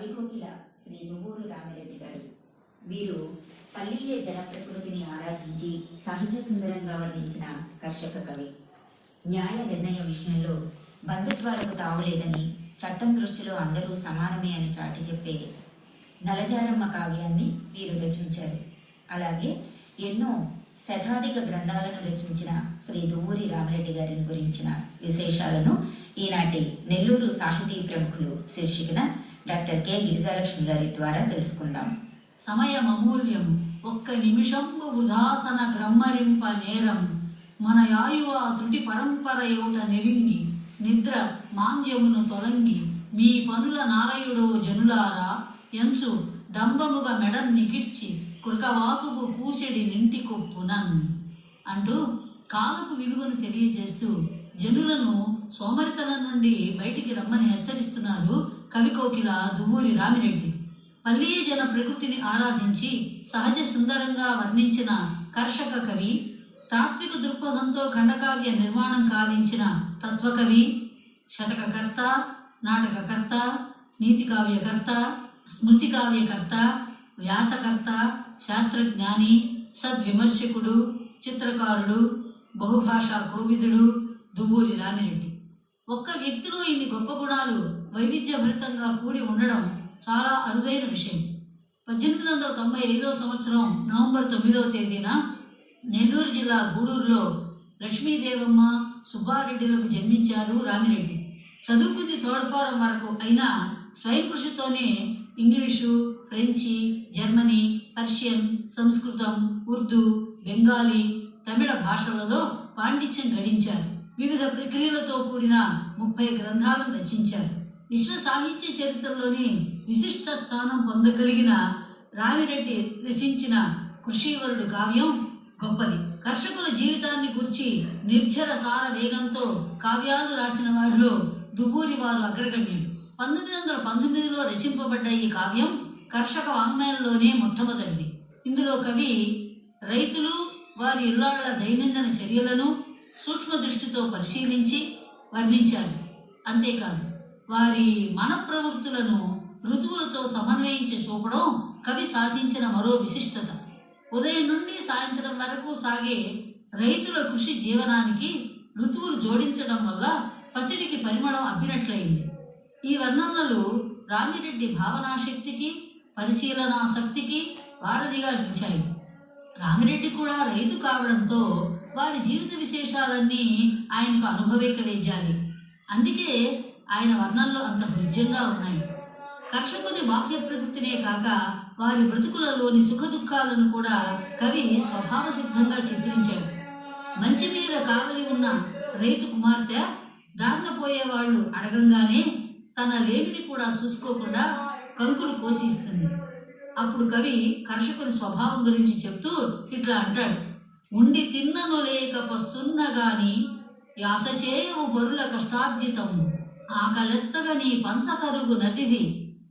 కవికోకిల శ్రీ దువ్వూరు రామిరెడ్డి గారు. వీరు పల్లీయ జన ప్రకృతిని ఆరాధించి సహజ సుందరంగా వర్ణించిన కర్షక కవి. న్యాయ నిర్ణయ విషయంలో బంధుత్వాలకు తావులేదని, చట్టం దృష్టిలో అందరూ సమానమే అని చాటి చెప్పే నలజారమ్మ కావ్యాన్ని వీరు రచించారు. అలాగే ఎన్నో శతాధిక గ్రంథాలను రచించిన శ్రీ దువ్వూరి రామిరెడ్డి గారిని గురించిన విశేషాలను ఈనాటి నెల్లూరు సాహితీ ప్రముఖులు శీర్షికన డాక్టర్ కె గిరిజాలక్ష్మి గారి ద్వారా తెలుసుకుందాం. సమయం అమూల్యం, ఒక్క నిమిషంబు వృధాసన గ్రమ్మరింప నేరం. మన యాయువ త్రుటి పరంపర యోట నెరింగి, నిద్ర మాంద్యమును తొలంగి. మీ పనుల నారయుడో జనులారా, ఎంచు డంబముగా మెడన్ నిగిడ్చి కురకవాకుకు కూసెడి నింటి కొప్పునన్ అంటూ కాలపు విలువను తెలియజేస్తూ జనులను సోమరితనం నుండి బయటికి రమ్మని హెచ్చరిస్తున్నారు కవికోకిల దువ్వూరి రామిరెడ్డి. పల్లీయ జన ప్రకృతిని ఆరాధించి సహజ సుందరంగా వర్ణించిన కర్షక కవి, తాత్విక దృక్పథంతో ఖండకావ్య నిర్మాణం కావించిన తత్వకవి, శతకకర్త, నాటకకర్త, నీతికావ్యకర్త, స్మృతికావ్యకర్త, వ్యాసకర్త, శాస్త్రజ్ఞాని, సద్విమర్శకుడు, చిత్రకారుడు, బహుభాషా కోవిదుడు దువ్వూరి రామిరెడ్డి. ఒక్క వ్యక్తిలో ఇన్ని గొప్ప గుణాలు వైవిధ్యభరితంగా కూడి ఉండడం చాలా అరుదైన విషయం. 1895 సంవత్సరం నవంబర్ 9వ తేదీన నెల్లూరు జిల్లా గూడూరులో లక్ష్మీదేవమ్మ, సుబ్బారెడ్డిలకు జన్మించారు రామిరెడ్డి. చదువుకుంది తోడఫారం వరకు అయినా స్వయం కృషితోనే ఇంగ్లీషు, ఫ్రెంచి, జర్మనీ, పర్షియన్, సంస్కృతం, ఉర్దూ, బెంగాలీ, తమిళ భాషలలో పాండిత్యం గడించారు. వివిధ ప్రక్రియలతో కూడిన 30 గ్రంథాలను రచించారు. విశ్వ సాహిత్య చరిత్రలోని విశిష్ట స్థానం పొందగలిగిన రామిరెడ్డి రచించిన కృషీవరుడు కావ్యం గొప్పది. కర్షకుల జీవితాన్ని గురించి నిర్జర సార వేగంతో కావ్యాలు రాసిన వారిలో దువ్వూరి వారు అగ్రగణ్యుడు. 1919లో రచింపబడ్డ ఈ కావ్యం కర్షక వాంగ్మయంలోనే మొట్టమొదటిది. ఇందులో కవి రైతులు వారి ఇళ్లాళ్ల దైనందిన చర్యలను సూక్ష్మ దృష్టితో పరిశీలించి వర్ణించారు. అంతేకాదు వారి మన ప్రవృత్తులను ఋతువులతో సమన్వయించి చూపడం కవి సాధించిన మరో విశిష్టత. ఉదయం నుండి సాయంత్రం వరకు సాగే రైతుల కృషి జీవనానికి ఋతువులు జోడించడం వల్ల పసిడికి పరిమళం అబ్బినట్లయింది. ఈ వర్ణనలు రామిరెడ్డి భావనాశక్తికి, పరిశీలనాశక్తికి వారధిగా నిలిచాయి. రామిరెడ్డి కూడా రైతు కావడంతో వారి జీవిత విశేషాలన్నీ ఆయనకు అనుభవిక వేద్యాలి. అందుకే ఆయన వర్ణనలు అంత హృద్యంగా ఉన్నాయి. కర్షకుని బాహ్య ప్రకృతినే కాక వారి బ్రతుకులలోని సుఖదుఖాలను కూడా కవి స్వభావ సిద్ధంగా చిత్రించాడు. మంచి మీద కావలి ఉన్న రైతు కుమార్తె దారిన పోయేవాళ్లు అడగంగానే తన లేమిని కూడా చూసుకోకుండా కంకులు కోసి ఇస్తుంది. అప్పుడు కవి కర్షకుని స్వభావం గురించి చెప్తూ ఇట్లా అంటాడు: ఉండి తిన్నను లేక పస్తున్న గాని యాస చేయవు బరుల కష్టార్జితము. ఆకలెత్తగా నీ పంచకరుగు నతిది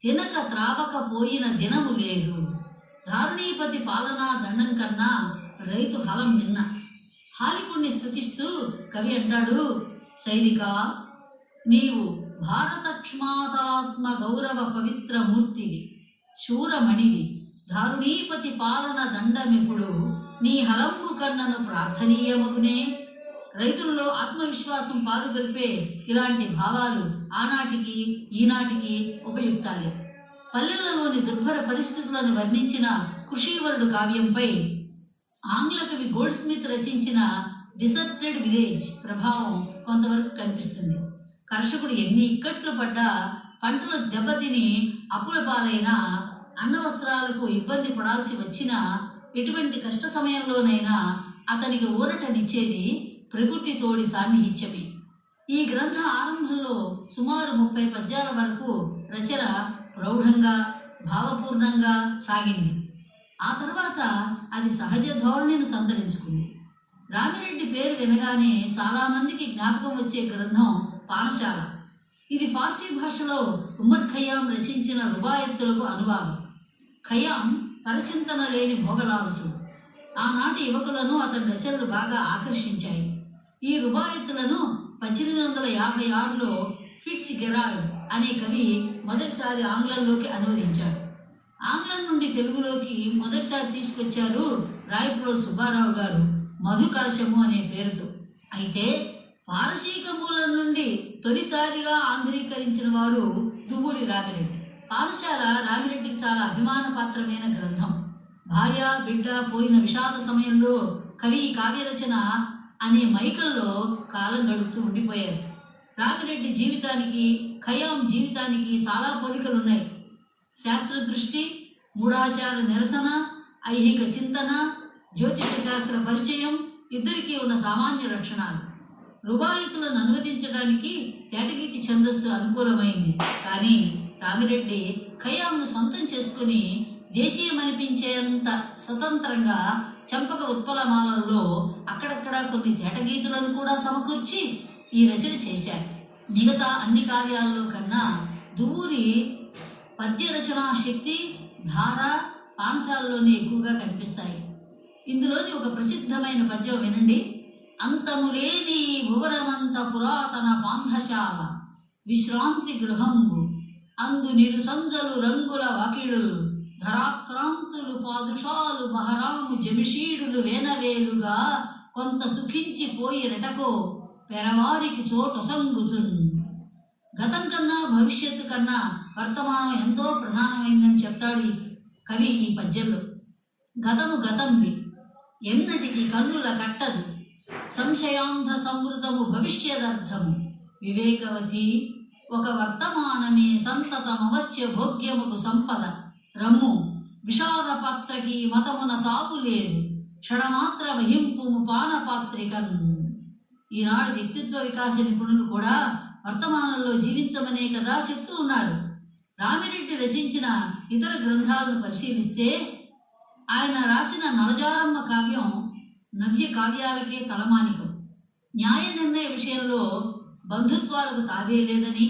తినక త్రావక పోయిన దినము లేదు. దారుణీపతి పాలనా దండం కన్నా రైతు హలం మిన్న. హాలికుణ్ణి స్తుతిస్తూ కవి అంటాడు: సైనిక, నీవు భారతక్ష్మాతాత్మ గౌరవ పవిత్ర మూర్తివి, శూరమణివి. దారుణీపతి పాలన దండమిప్పుడు నీ హలంబు కన్నను ప్రార్థనీయమగునే. రైతులలో ఆత్మవిశ్వాసం పాదుగొల్పే ఇలాంటి భావాలు ఆనాటికి ఈనాటికి ఉపయుక్తాలే. పల్లెలలోని దుర్భర పరిస్థితులను వర్ణించిన కృషీవరుడు కావ్యంపై ఆంగ్ల కవి గోల్డ్ స్మిత్ రచించిన డిసర్టెడ్ విలేజ్ ప్రభావం కొంతవరకు కనిపిస్తుంది. కర్షకుడు ఎన్ని ఇక్కట్లు పడ్డా, పంటలు దెబ్బతిని అప్పుల పాలైనా, అన్నవస్త్రాలకు ఇబ్బంది పడాల్సి వచ్చినా, ఎటువంటి కష్ట సమయంలోనైనా అతనికి ఊరటనిచ్చేది ప్రకృతి తోడి సాన్నిహిత్యమే. ఈ గ్రంథ ఆరంభంలో సుమారు 30 పద్యాల వరకు రచన ప్రౌఢంగా, భావపూర్ణంగా సాగింది. ఆ తర్వాత అది సహజ ధోరణిని సంతరించుకుంది. రామిరెడ్డి పేరు వినగానే చాలామందికి జ్ఞాపకం వచ్చే గ్రంథం పానశాల. ఇది ఫార్సీ భాషలో ఉమర్ ఖయ్యాం రచించిన రుబాయత్తులకు అనువాదం. ఖయ్యాం పరచింతన లేని భోగలాలసుడు. ఆనాటి యువకులను అతని రచనలు బాగా ఆకర్షించాయి. ఈ రుబాయత్తులను 1856లో ఫిట్స్ గెరాల్డ్ అనే కవి మొదటిసారి ఆంగ్లంలోకి అనువదించాడు. ఆంగ్లం నుండి తెలుగులోకి మొదటిసారి తీసుకొచ్చారు రాయప్రోలు సుబ్బారావు గారు మధు కలశము అనే పేరుతో. అయితే పారసీక మూలం నుండి తొలిసారిగా ఆంధ్రీకరించిన వారు దువ్వూరి రామిరెడ్డి. పాఠశాల రామిరెడ్డికి చాలా అభిమానపాత్రమైన గ్రంథం. భార్య బిడ్డ పోయిన విషాద సమయంలో కవి కావ్యరచన అనే మైకల్లో కాలం గడుపుతూ ఉండిపోయారు. రామిరెడ్డి జీవితానికి ఖయాం జీవితానికి చాలా పోలికలున్నాయి. శాస్త్ర దృష్టి, మూఢాచార నిరసన, ఐహిక చింతన, జ్యోతిష శాస్త్ర పరిచయం ఇద్దరికీ ఉన్న సామాన్య లక్షణాలు. రుబాయితులను అనువదించడానికి ఏటగీతి ఛందస్సు అనుకూలమైంది. కానీ రామిరెడ్డి ఖయాంను సొంతం చేసుకుని దేశీయమనిపించేంత స్వతంత్రంగా చంపక ఉత్పలమాలలో అక్కడక్కడ కొన్ని తేటగీతులను కూడా సమకూర్చి ఈ రచన చేశారు. మిగతా అన్ని కావ్యాలలో కన్నా దువ్వూరి పద్య రచనా శక్తి, ధార పాఠశాలలోనే ఎక్కువగా కనిపిస్తాయి. ఇందులోని ఒక ప్రసిద్ధమైన పద్యం వినండి. అంతములేని భువనమంత పురాతన పాంధశాల విశ్రాంతి గృహంబు అందు నిరుసంజలు రంగుల వాకిడులు ధరాక్రాంతులు పాదుషాలు బహరాము జమిషీడులు వేనవేలుగా కొంత సుఖించిపోయి రెటకో పెరవారికి చోటొసంగుచున్. గతం కన్నా భవిష్యత్తు కన్నా వర్తమానం ఎంతో ప్రధానమైందని చెప్తాడు ఈ కవి ఈ పద్యంలో. గతము గతంది ఎన్నటికి కన్నుల కట్టదు, సంశయాంధ సంవృతము భవిష్యదర్థము వివేకవతి ఒక వర్తమానమే సంతతమవశ్య భోగ్యముకు సంపద రమ్ము విషాద పాత్రకి మతమున తావు లేదు క్షణమాత్ర వహింపుము పానపాత్రికన్. ఈనాడు వ్యక్తిత్వ వికాస నిపుణులు కూడా వర్తమానంలో జీవించమనే కదా చెప్తూ ఉన్నారు. రామిరెడ్డి రచించిన ఇతర గ్రంథాలను పరిశీలిస్తే ఆయన రాసిన నలజారమ్మ కావ్యం నవ్య కావ్యాలకే తలమానికం. న్యాయ నిర్ణయ విషయంలో బంధుత్వాలకు తావే లేదని,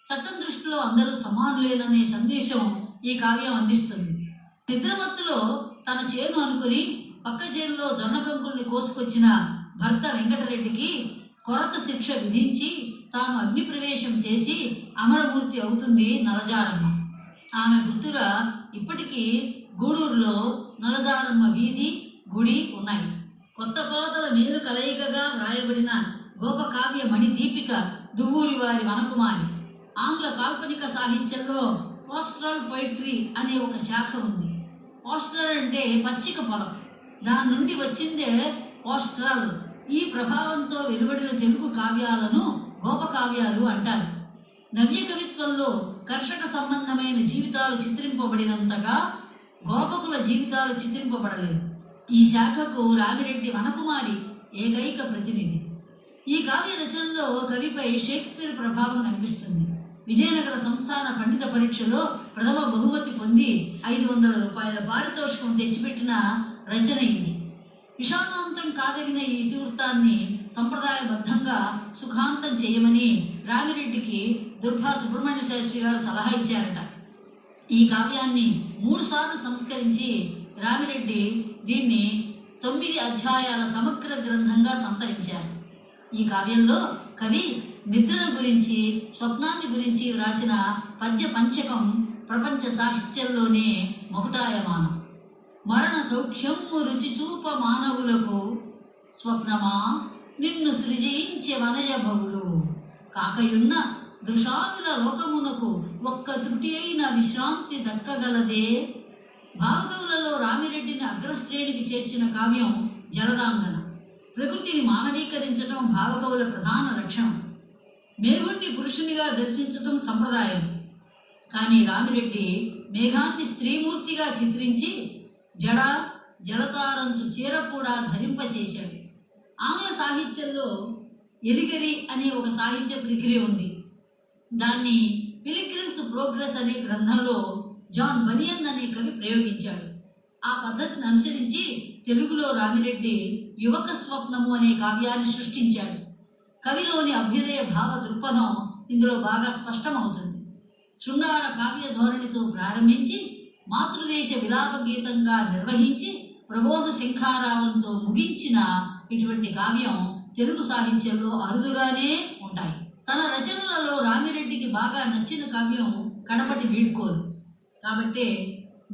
చట్టం దృష్టిలో అందరూ సమానులేననే సందేశం ఈ కావ్యం అందిస్తుంది. నిద్రమత్తులో తన చేను అనుకుని పక్క చేనులో జొన్న కంకుల్ని కోసుకొచ్చిన భర్త వెంకటరెడ్డికి కొరత శిక్ష విధించి తాను అగ్ని ప్రవేశం చేసి అమరమూర్తి అవుతుంది నలజారమ్మ. ఆమె గుర్తుగా ఇప్పటికీ గూడూరులో నలజారమ్మ వీధి, గుడి ఉన్నాయి. కొత్త కోతల మేలు కలయికగా వ్రాయబడిన గోపకావ్య మణిదీపిక దువ్వూరి వారి వనకుమారి. ఆంగ్ల కాల్పనిక సాహిత్యంలో పోస్టరల్ పొయిట్రీ అనే ఒక శాఖ ఉంది. పోస్టరల్ అంటే పచ్చిక పొలం, దాని నుండి వచ్చిందే పోస్టరల్. ఈ ప్రభావంతో వెలువడిన తెలుగు కావ్యాలను గోపకావ్యాలు అంటారు. నవ్య కవిత్వంలో కర్షక సంబంధమైన జీవితాలు చిత్రింపబడినంతగా గోపకుల జీవితాలు చిత్రింపబడలేదు. ఈ శాఖకు రామిరెడ్డి వనకుమారి ఏకైక ప్రతినిధి. ఈ కావ్య రచనలో కవిపై షేక్స్పియర్ ప్రభావం కనిపిస్తుంది. విజయనగర సంస్థాన పండిత పరీక్షలో ప్రథమ బహుమతి పొంది 500 రూపాయల పారితోషికం తెచ్చిపెట్టిన రచన ఇది. విషాదాంతం కాదగిన ఈ ఇతివృత్తాన్ని సంప్రదాయబద్ధంగా సుఖాంతం చేయమని రామిరెడ్డికి దుర్భా సుబ్రహ్మణ్య శాస్త్రి గారు సలహా ఇచ్చారట. ఈ కావ్యాన్ని 3 సార్లు సంస్కరించి రామిరెడ్డి దీన్ని 9 అధ్యాయాల సమగ్ర గ్రంథంగా సంతరించారు. ఈ కావ్యంలో కవి నిద్రను గురించి, స్వప్నాన్ని గురించి వ్రాసిన పద్య పంచకం ప్రపంచ సాహిత్యంలోనే మొకటాయమానం. మరణ సౌఖ్యము రుచి చూప మానవులకు స్వప్నమా నిన్ను సృజించే వనయ భవులు కాకయున్న దృశానుల లోకమునకు ఒక్క త్రుటి అయిన విశ్రాంతి దక్కగలదే. భావకవులలో రామిరెడ్డిని అగ్రశ్రేణికి చేర్చిన కావ్యం జలదాంగన. ప్రకృతిని మానవీకరించడం భావకవుల ప్రధాన లక్షణం. మేఘుణ్ణి పురుషునిగా దర్శించడం సంప్రదాయం. కానీ రామిరెడ్డి మేఘాన్ని స్త్రీమూర్తిగా చిత్రించి జడ జలతారంచు చీర కూడా ధరింపచేశాడు. ఆంగ్ల సాహిత్యంలో ఎలిగరి అనే ఒక సాహిత్య ప్రక్రియ ఉంది. దాన్ని పిలిగ్రిమ్స్ ప్రోగ్రెస్ అనే గ్రంథంలో జాన్ బనియన్ అనే కవి ప్రయోగించాడు. ఆ పద్ధతిని అనుసరించి తెలుగులో రామిరెడ్డి యువక స్వప్నము అనే కావ్యాన్ని సృష్టించాడు. కవిలోని అభ్యుదయ భావ దృక్పథం ఇందులో బాగా స్పష్టమవుతుంది. శృంగార కావ్య ధోరణితో ప్రారంభించి మాతృదేశ విలాప గీతంగా నిర్వహించి ప్రబోధ శంఖారావంతో ముగించిన ఇటువంటి కావ్యం తెలుగు సాహిత్యంలో అరుదుగానే ఉంటాయి. తన రచనలలో రామిరెడ్డికి బాగా నచ్చిన కావ్యం కడపటి వీడ్కోలు. కాబట్టి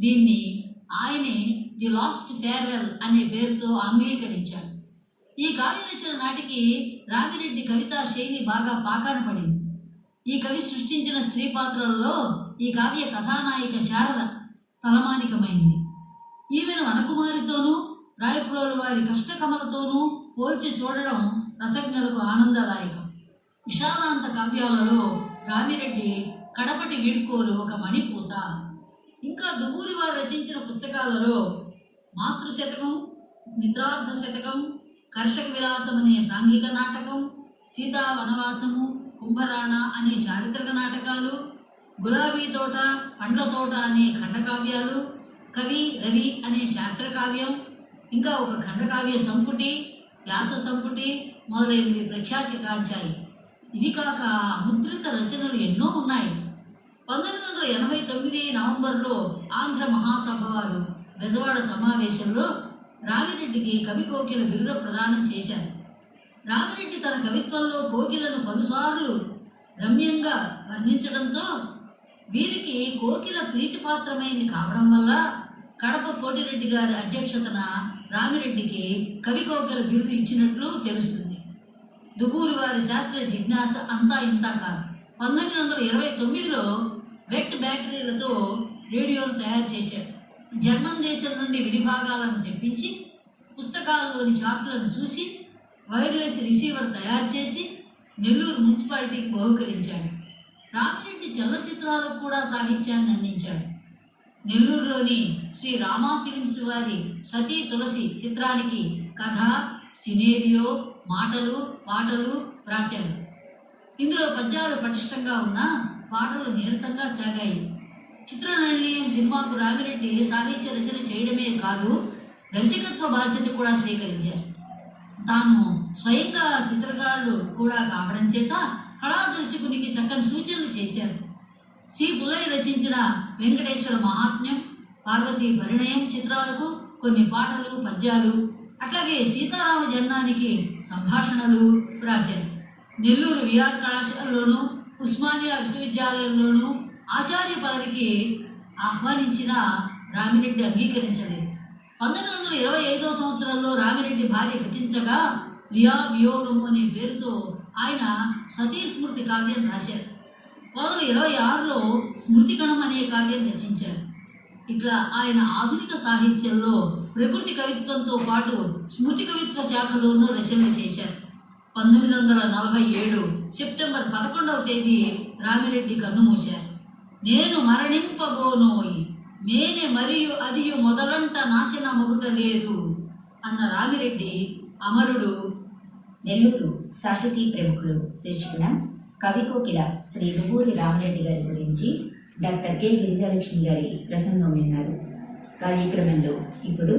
దీన్ని ఆయనే ది లాస్ట్ ఫేర్వెల్ అనే పేరుతో ఆంగ్లీకరించాడు. ఈ కావ్య రచన నాటికి రామిరెడ్డి కవితా శైలి బాగా పాకాన పడింది. ఈ కవి సృష్టించిన స్త్రీ పాత్రలలో ఈ కావ్య కథానాయిక శారద తలమానికమైంది. ఈమెను వనకుమారితోనూ రాయప్రోలు వారి కష్టకమలతోనూ పోల్చి చూడడం రసజ్ఞులకు ఆనందదాయకం. విషాదాంత కావ్యాలలో రామిరెడ్డి కడపటి వీడ్కోలు ఒక మణిపూస. ఇంకా దువ్వూరి వారు రచించిన పుస్తకాలలో మాతృశతకం, మిత్రార్థ శతకం, కర్షక విలాసం అనే సాంఘిక నాటకం, సీతా వనవాసము, కుంభరాణ అనే చారిత్రక నాటకాలు, గులాబీ తోట, పండ్ల తోట అనే ఖండకావ్యాలు, కవి రవి అనే శాస్త్రకావ్యం, ఇంకా ఒక ఖండకావ్య సంపుటి, వ్యాస సంపుటి మొదలైనవి ప్రఖ్యాతి గాంచాయి. ఇవి కాక ముద్రిత రచనలు ఎన్నో ఉన్నాయి. 1989 నవంబర్లో ఆంధ్ర మహాసభ వారు బెజవాడ సమావేశంలో రామిరెడ్డికి కవి కోకిల బిరుదు ప్రదానం చేశారు. రామిరెడ్డి తన కవిత్వంలో కోకిలను పలుసార్లు రమ్యంగా వర్ణించడంతో వీరికి కోకిల ప్రీతిపాత్రమైంది కావడం వల్ల కడప కోటిరెడ్డి గారి అధ్యక్షతన రామిరెడ్డికి కవి కోకిల బిరుదు ఇచ్చినట్లు తెలుస్తుంది. దువ్వూరి వారి శాస్త్ర జిజ్ఞాస అంతా ఇంతా కాదు. 1929లో వెట్ బ్యాటరీలతో రేడియోలు తయారు చేశాడు. జర్మన్ దేశం నుండి విడిభాగాలను తెప్పించి పుస్తకాల్లోని చార్టులను చూసి వైర్లెస్ రిసీవర్ తయారు చేసి నెల్లూరు మున్సిపాలిటీకి బహుకరించాడు. రామిరెడ్డి చలనచిత్రాలకు కూడా సాహిత్యాన్ని అందించాడు. నెల్లూరులోని శ్రీ రామా ఫిలిమ్స్ వారి సతీ తులసి చిత్రానికి కథ, సినేరియో, మాటలు, పాటలు రాశారు. ఇందులో పద్యాలు పటిష్టంగా ఉన్న పాటలు నీరసంగా సాగాయి. చిత్రనళీయం సినిమాకు రామిరెడ్డి సాహిత్య రచన చేయడమే కాదు, దర్శకత్వ బాధ్యత కూడా స్వీకరించారు. తాను స్వయంగా చిత్రకారులు కూడా కావడం చేత కళా దర్శకునికి చక్కని సూచనలు చేశారు. సి. పుల్లయ్య రచించిన వెంకటేశ్వర మహాత్మ్యం, పార్వతీ పరిణయం చిత్రాలకు కొన్ని పాటలు, పద్యాలు, అట్లాగే సీతారామ జన్మానికి సంభాషణలు రాశారు. నెల్లూరు విఆర్ కళాశాలలోనూ ఉస్మానియా విశ్వవిద్యాలయంలోనూ ఆచార్య పదవికి ఆహ్వానించిన రామిరెడ్డి అంగీకరించలేదు. 1925వ సంవత్సరంలో రామిరెడ్డి భార్య గతించగా ప్రియా వియోగము అనే పేరుతో ఆయన సతీ స్మృతి కావ్యం రాశారు. 1926లో స్మృతిగణం అనే కావ్యం రచించారు. ఇట్లా ఆయన ఆధునిక సాహిత్యంలో ప్రకృతి కవిత్వంతో పాటు స్మృతి కవిత్వ శాఖలోనూ రచనలు చేశారు. 1947 సెప్టెంబర్ 11వ తేదీ రామిరెడ్డి కన్నుమూశారు. నేను మరణింపబోనోయి మేనే మరియు అదియు మొదలంట నాశనమగుట లేదు అన్న రామిరెడ్డి అమరుడు. నెల్లూరు సాహితీ ప్రముఖులు శీర్షికన కవి కోకిల శ్రీ దువ్వూరి రామిరెడ్డి గారి గురించి డాక్టర్ కె గిరిజాలక్ష్మి గారి ప్రసంగం విన్నారు. కార్యక్రమంలో ఇప్పుడు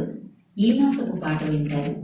ఈ మాసపు పాట వింటారు.